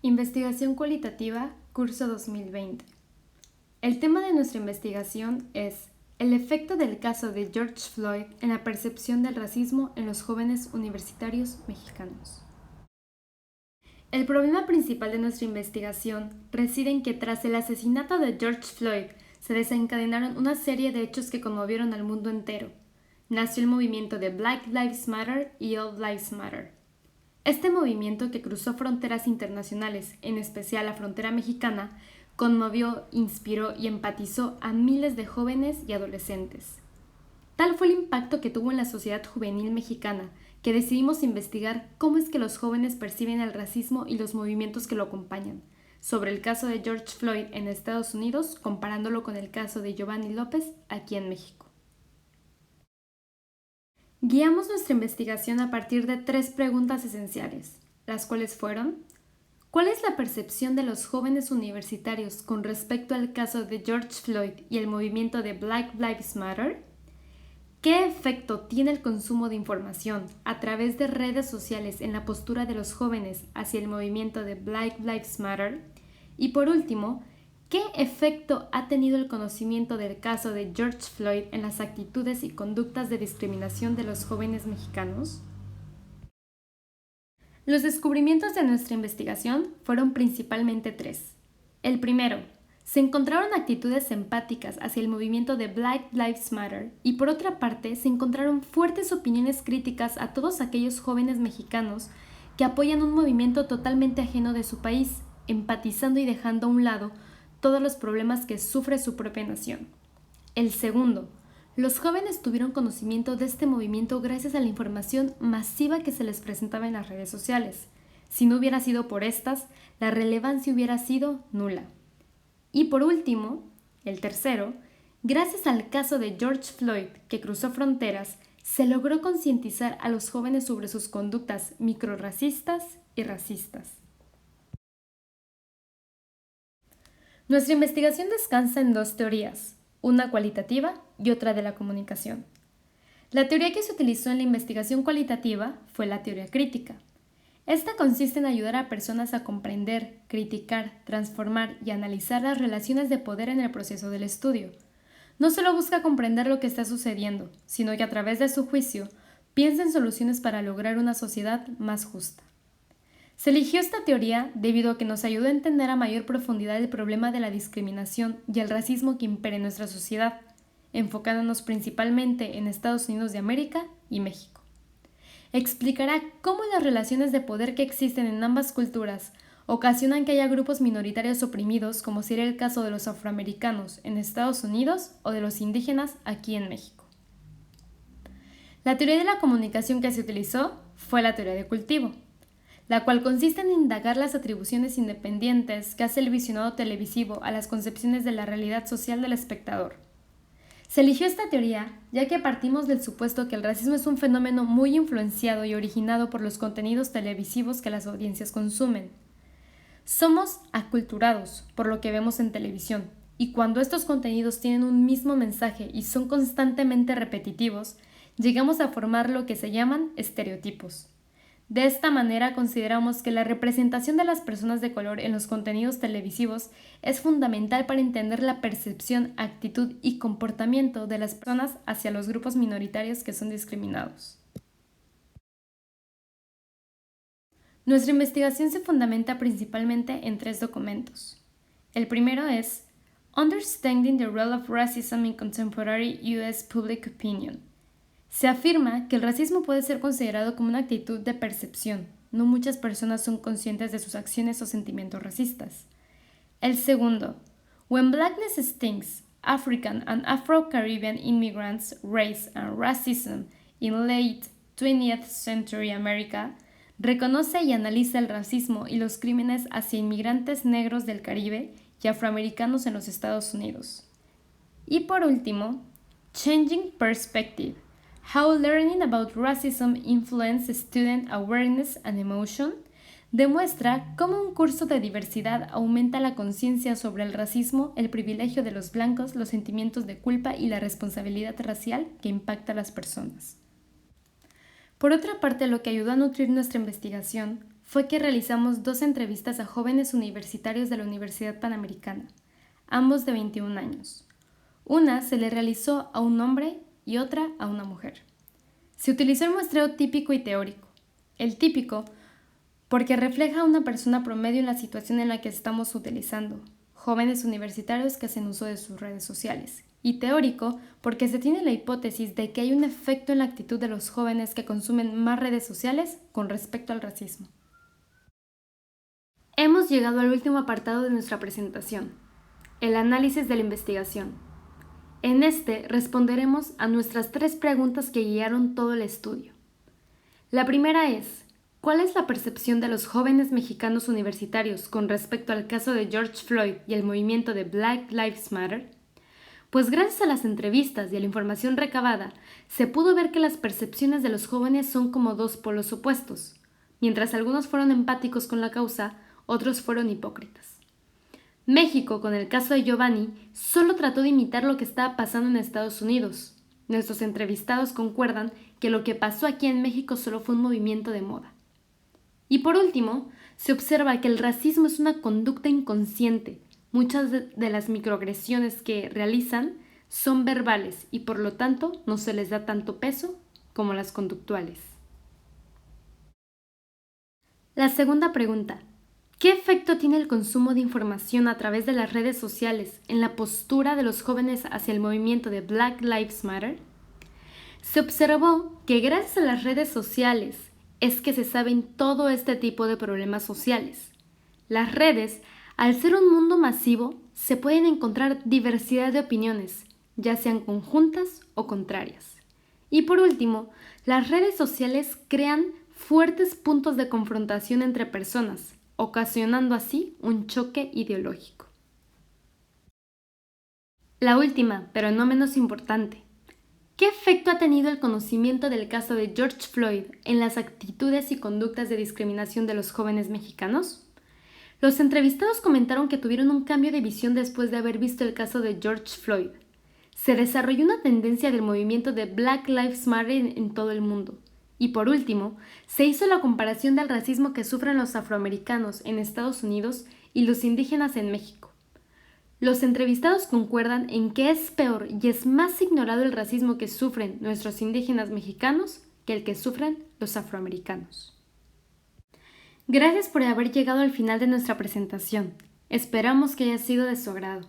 Investigación cualitativa, curso 2020. El tema de nuestra investigación es el efecto del caso de George Floyd en la percepción del racismo en los jóvenes universitarios mexicanos. El problema principal de nuestra investigación reside en que tras el asesinato de George Floyd se desencadenaron una serie de hechos que conmovieron al mundo entero. Nació el movimiento de Black Lives Matter y All Lives Matter. Este movimiento, que cruzó fronteras internacionales, en especial la frontera mexicana, conmovió, inspiró y empatizó a miles de jóvenes y adolescentes. Tal fue el impacto que tuvo en la sociedad juvenil mexicana, que decidimos investigar cómo es que los jóvenes perciben el racismo y los movimientos que lo acompañan, sobre el caso de George Floyd en Estados Unidos, comparándolo con el caso de Giovanni López aquí en México. Guiamos nuestra investigación a partir de 3 preguntas esenciales, las cuales fueron: ¿cuál es la percepción de los jóvenes universitarios con respecto al caso de George Floyd y el movimiento de Black Lives Matter? ¿Qué efecto tiene el consumo de información a través de redes sociales en la postura de los jóvenes hacia el movimiento de Black Lives Matter? Y por último, ¿qué efecto ha tenido el conocimiento del caso de George Floyd en las actitudes y conductas de discriminación de los jóvenes mexicanos? Los descubrimientos de nuestra investigación fueron principalmente 3. El primero, se encontraron actitudes empáticas hacia el movimiento de Black Lives Matter y por otra parte se encontraron fuertes opiniones críticas a todos aquellos jóvenes mexicanos que apoyan un movimiento totalmente ajeno de su país, empatizando y dejando a un lado todos los problemas que sufre su propia nación. El segundo, los jóvenes tuvieron conocimiento de este movimiento gracias a la información masiva que se les presentaba en las redes sociales. Si no hubiera sido por estas, la relevancia hubiera sido nula. Y por último, el tercero, gracias al caso de George Floyd, que cruzó fronteras, se logró concientizar a los jóvenes sobre sus conductas microrracistas y racistas. Nuestra investigación descansa en 2 teorías, una cualitativa y otra de la comunicación. La teoría que se utilizó en la investigación cualitativa fue la teoría crítica. Esta consiste en ayudar a personas a comprender, criticar, transformar y analizar las relaciones de poder en el proceso del estudio. No solo busca comprender lo que está sucediendo, sino que a través de su juicio piensa en soluciones para lograr una sociedad más justa. Se eligió esta teoría debido a que nos ayudó a entender a mayor profundidad el problema de la discriminación y el racismo que impera en nuestra sociedad, enfocándonos principalmente en Estados Unidos de América y México. Explicará cómo las relaciones de poder que existen en ambas culturas ocasionan que haya grupos minoritarios oprimidos, como sería el caso de los afroamericanos en Estados Unidos o de los indígenas aquí en México. La teoría de la comunicación que se utilizó fue la teoría de cultivo, la cual consiste en indagar las atribuciones independientes que hace el visionado televisivo a las concepciones de la realidad social del espectador. Se eligió esta teoría ya que partimos del supuesto que el racismo es un fenómeno muy influenciado y originado por los contenidos televisivos que las audiencias consumen. Somos aculturados por lo que vemos en televisión, y cuando estos contenidos tienen un mismo mensaje y son constantemente repetitivos, llegamos a formar lo que se llaman estereotipos. De esta manera consideramos que la representación de las personas de color en los contenidos televisivos es fundamental para entender la percepción, actitud y comportamiento de las personas hacia los grupos minoritarios que son discriminados. Nuestra investigación se fundamenta principalmente en 3 documentos. El primero es Understanding the Role of Racism in Contemporary U.S. Public Opinion. Se afirma que el racismo puede ser considerado como una actitud de percepción. No muchas personas son conscientes de sus acciones o sentimientos racistas. El segundo, When Blackness Stings, African and Afro-Caribbean Immigrants, Race and Racism in Late 20th Century America, reconoce y analiza el racismo y los crímenes hacia inmigrantes negros del Caribe y afroamericanos en los Estados Unidos. Y por último, Changing Perspective, How Learning About Racism Influences Student Awareness and Emotion, demuestra cómo un curso de diversidad aumenta la conciencia sobre el racismo, el privilegio de los blancos, los sentimientos de culpa y la responsabilidad racial que impacta a las personas. Por otra parte, lo que ayudó a nutrir nuestra investigación fue que realizamos 2 entrevistas a jóvenes universitarios de la Universidad Panamericana, ambos de 21 años. Una se le realizó a un hombre y otra a una mujer. Se utilizó el muestreo típico y teórico. El típico porque refleja a una persona promedio en la situación en la que estamos utilizando, jóvenes universitarios que hacen uso de sus redes sociales. Y teórico porque se tiene la hipótesis de que hay un efecto en la actitud de los jóvenes que consumen más redes sociales con respecto al racismo. Hemos llegado al último apartado de nuestra presentación, el análisis de la investigación. En este responderemos a nuestras 3 preguntas que guiaron todo el estudio. La primera es, ¿cuál es la percepción de los jóvenes mexicanos universitarios con respecto al caso de George Floyd y el movimiento de Black Lives Matter? Pues gracias a las entrevistas y a la información recabada, se pudo ver que las percepciones de los jóvenes son como 2 polos opuestos. Mientras algunos fueron empáticos con la causa, otros fueron hipócritas. México, con el caso de Giovanni, solo trató de imitar lo que estaba pasando en Estados Unidos. Nuestros entrevistados concuerdan que lo que pasó aquí en México solo fue un movimiento de moda. Y por último, se observa que el racismo es una conducta inconsciente. Muchas de las microagresiones que realizan son verbales y por lo tanto no se les da tanto peso como las conductuales. La segunda pregunta. ¿Qué efecto tiene el consumo de información a través de las redes sociales en la postura de los jóvenes hacia el movimiento de Black Lives Matter? Se observó que gracias a las redes sociales es que se saben todo este tipo de problemas sociales. Las redes, al ser un mundo masivo, se pueden encontrar diversidad de opiniones, ya sean conjuntas o contrarias. Y por último, las redes sociales crean fuertes puntos de confrontación entre personas, ocasionando así un choque ideológico. La última, pero no menos importante. ¿Qué efecto ha tenido el conocimiento del caso de George Floyd en las actitudes y conductas de discriminación de los jóvenes mexicanos? Los entrevistados comentaron que tuvieron un cambio de visión después de haber visto el caso de George Floyd. Se desarrolló una tendencia del movimiento de Black Lives Matter en todo el mundo. Y por último, se hizo la comparación del racismo que sufren los afroamericanos en Estados Unidos y los indígenas en México. Los entrevistados concuerdan en que es peor y es más ignorado el racismo que sufren nuestros indígenas mexicanos que el que sufren los afroamericanos. Gracias por haber llegado al final de nuestra presentación. Esperamos que haya sido de su agrado.